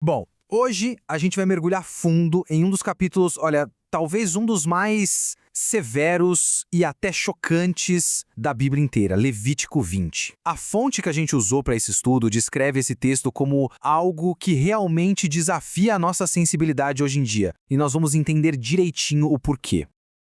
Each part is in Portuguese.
Bom, hoje a gente vai mergulhar fundo em um dos capítulos, olha, talvez um dos mais severos e até chocantes da Bíblia inteira, Levítico 20. A fonte que a gente usou para esse estudo descreve esse texto como algo que realmente desafia a nossa sensibilidade hoje em dia, e nós vamos entender direitinho o porquê.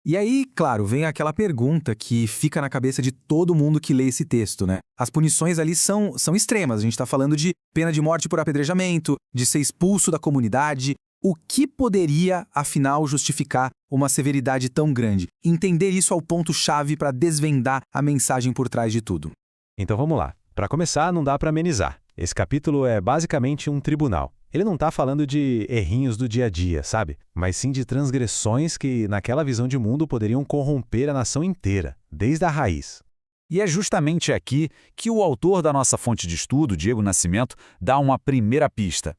E aí, claro, vem aquela pergunta que fica na cabeça de todo mundo que lê esse texto, né? As punições ali são extremas. A gente está falando de pena de morte por apedrejamento, de ser expulso da comunidade. O que poderia, afinal, justificar uma severidade tão grande? Entender isso é o ponto-chave para desvendar a mensagem por trás de tudo. Então vamos lá. Para começar, não dá para amenizar. Esse capítulo é basicamente um tribunal. Ele não está falando de errinhos do dia a dia, sabe? Mas sim de transgressões que, naquela visão de mundo, poderiam corromper a nação inteira, desde a raiz. E é justamente aqui que o autor da nossa fonte de estudo, Diego Nascimento, dá uma primeira pista.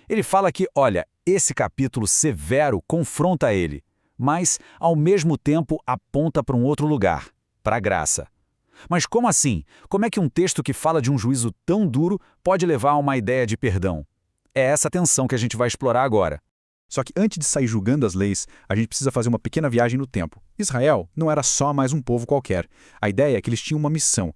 Ele fala que, olha, esse capítulo severo confronta ele, mas, ao mesmo tempo, aponta para um outro lugar, para a graça. Mas como assim? Como é que um texto que fala de um juízo tão duro pode levar a uma ideia de perdão? É essa tensão que a gente vai explorar agora. Só que antes de sair julgando as leis, a gente precisa fazer uma pequena viagem no tempo. Israel não era só mais um povo qualquer. A ideia é que eles tinham uma missão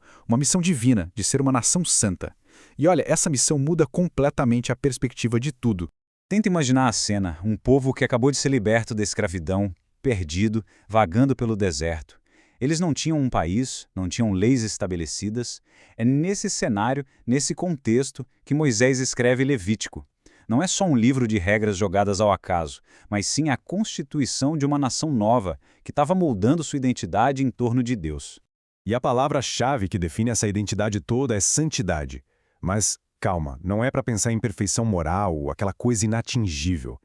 divina, de ser uma nação santa. E olha, essa missão muda completamente a perspectiva de tudo. Tenta imaginar a cena, um povo que acabou de ser liberto da escravidão, perdido, vagando pelo deserto. Eles não tinham um país, não tinham leis estabelecidas. É nesse cenário, nesse contexto, que Moisés escreve Levítico. Não é só um livro de regras jogadas ao acaso, mas sim a constituição de uma nação nova, que estava moldando sua identidade em torno de Deus. E a palavra-chave que define essa identidade toda é santidade. Mas, calma, não é para pensar em perfeição moral, aquela coisa inatingível.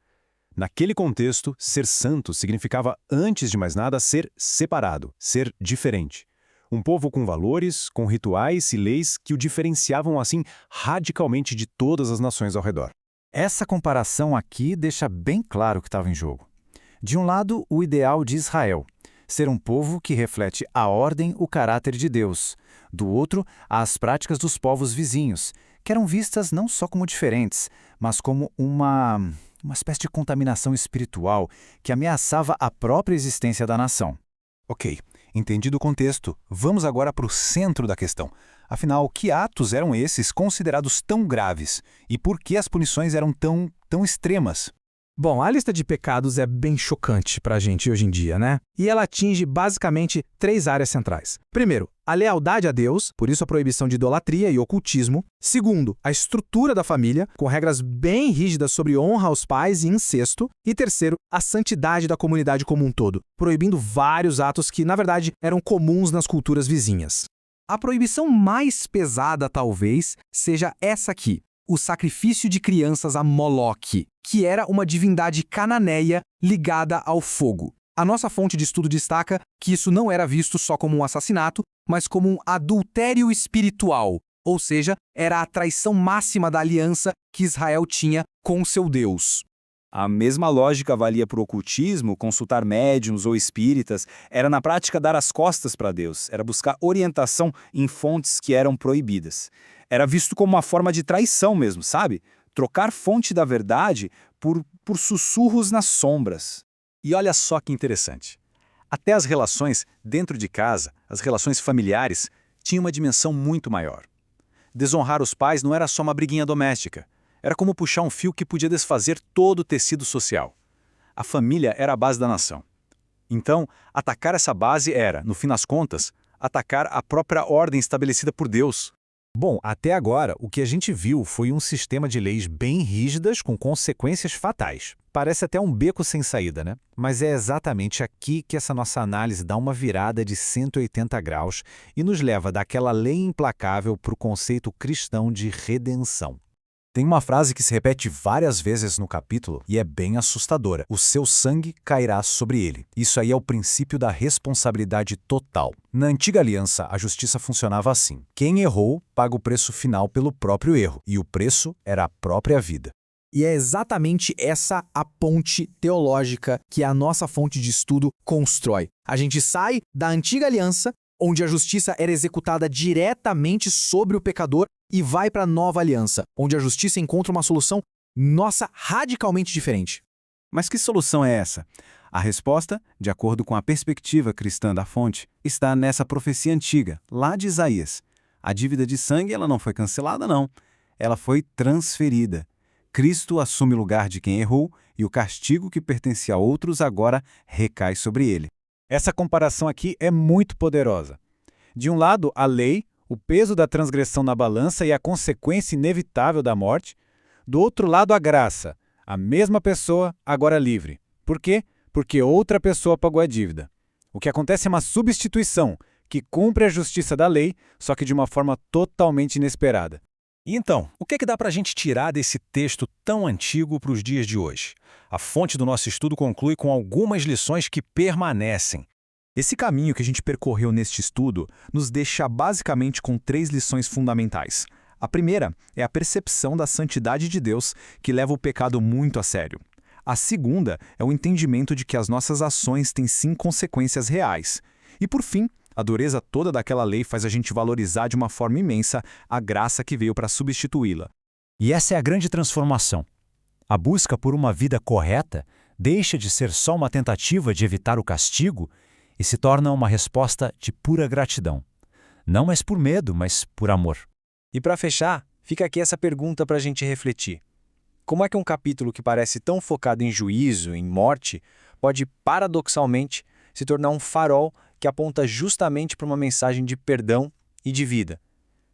Naquele contexto, ser santo significava, antes de mais nada, ser separado, ser diferente. Um povo com valores, com rituais e leis que o diferenciavam assim radicalmente de todas as nações ao redor. Essa comparação aqui deixa bem claro o que estava em jogo. De um lado, o ideal de Israel, ser um povo que reflete a ordem, o caráter de Deus. Do outro, as práticas dos povos vizinhos, que eram vistas não só como diferentes, mas como uma espécie de contaminação espiritual que ameaçava a própria existência da nação. Ok, entendido o contexto, vamos agora para o centro da questão. Afinal, que atos eram esses considerados tão graves? E por que as punições eram tão extremas? Bom, a lista de pecados é bem chocante para a gente hoje em dia, né? E ela atinge basicamente 3 áreas centrais. Primeiro, a lealdade a Deus, por isso a proibição de idolatria e ocultismo. Segundo, a estrutura da família, com regras bem rígidas sobre honra aos pais e incesto. E terceiro, a santidade da comunidade como um todo, proibindo vários atos que, na verdade, eram comuns nas culturas vizinhas. A proibição mais pesada, talvez, seja essa aqui, o sacrifício de crianças a Moloque, que era uma divindade cananeia ligada ao fogo. A nossa fonte de estudo destaca que isso não era visto só como um assassinato, mas como um adultério espiritual, ou seja, era a traição máxima da aliança que Israel tinha com seu Deus. A mesma lógica valia para o ocultismo, consultar médiuns ou espíritas, era na prática dar as costas para Deus, era buscar orientação em fontes que eram proibidas. Era visto como uma forma de traição mesmo, sabe? Trocar fonte da verdade por sussurros nas sombras. E olha só que interessante. Até as relações dentro de casa, as relações familiares, tinham uma dimensão muito maior. Desonrar os pais não era só uma briguinha doméstica. Era como puxar um fio que podia desfazer todo o tecido social. A família era a base da nação. Então, atacar essa base era, no fim das contas, atacar a própria ordem estabelecida por Deus. Bom, até agora, o que a gente viu foi um sistema de leis bem rígidas com consequências fatais. Parece até um beco sem saída, né? Mas é exatamente aqui que essa nossa análise dá uma virada de 180 graus e nos leva daquela lei implacável para o conceito cristão de redenção. Tem uma frase que se repete várias vezes no capítulo e é bem assustadora. O seu sangue cairá sobre ele. Isso aí é o princípio da responsabilidade total. Na antiga aliança, a justiça funcionava assim. Quem errou, paga o preço final pelo próprio erro. E o preço era a própria vida. E é exatamente essa a ponte teológica que a nossa fonte de estudo constrói. A gente sai da antiga aliança, onde a justiça era executada diretamente sobre o pecador, e vai para a nova aliança, onde a justiça encontra uma solução Nossa, radicalmente diferente. Mas que solução é essa? A resposta, de acordo com a perspectiva cristã da fonte, está nessa profecia antiga, lá de Isaías. A dívida de sangue ela não foi cancelada, não. Ela foi transferida. Cristo assume o lugar de quem errou e o castigo que pertencia a outros agora recai sobre ele. Essa comparação aqui é muito poderosa. De um lado, a lei, o peso da transgressão na balança e a consequência inevitável da morte. Do outro lado, a graça, a mesma pessoa, agora livre. Por quê? Porque outra pessoa pagou a dívida. O que acontece é uma substituição, que cumpre a justiça da lei, só que de uma forma totalmente inesperada. E então, o que é que dá para a gente tirar desse texto tão antigo para os dias de hoje? A fonte do nosso estudo conclui com algumas lições que permanecem. Esse caminho que a gente percorreu neste estudo nos deixa basicamente com 3 lições fundamentais. A primeira é a percepção da santidade de Deus, que leva o pecado muito a sério. A segunda é o entendimento de que as nossas ações têm sim consequências reais. E por fim, a dureza toda daquela lei faz a gente valorizar de uma forma imensa a graça que veio para substituí-la. E essa é a grande transformação. A busca por uma vida correta deixa de ser só uma tentativa de evitar o castigo e se torna uma resposta de pura gratidão. Não mais por medo, mas por amor. E para fechar, fica aqui essa pergunta para a gente refletir. Como é que um capítulo que parece tão focado em juízo, em morte, pode, paradoxalmente, se tornar um farol que aponta justamente para uma mensagem de perdão e de vida?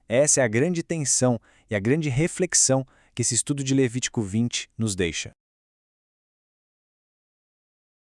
Essa é a grande tensão e a grande reflexão que esse estudo de Levítico 20 nos deixa.